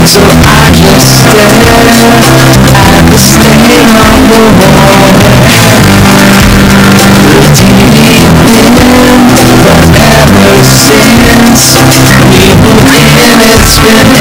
So I just stare at the stain on the wall. Deep in, but ever since we moved in, it's been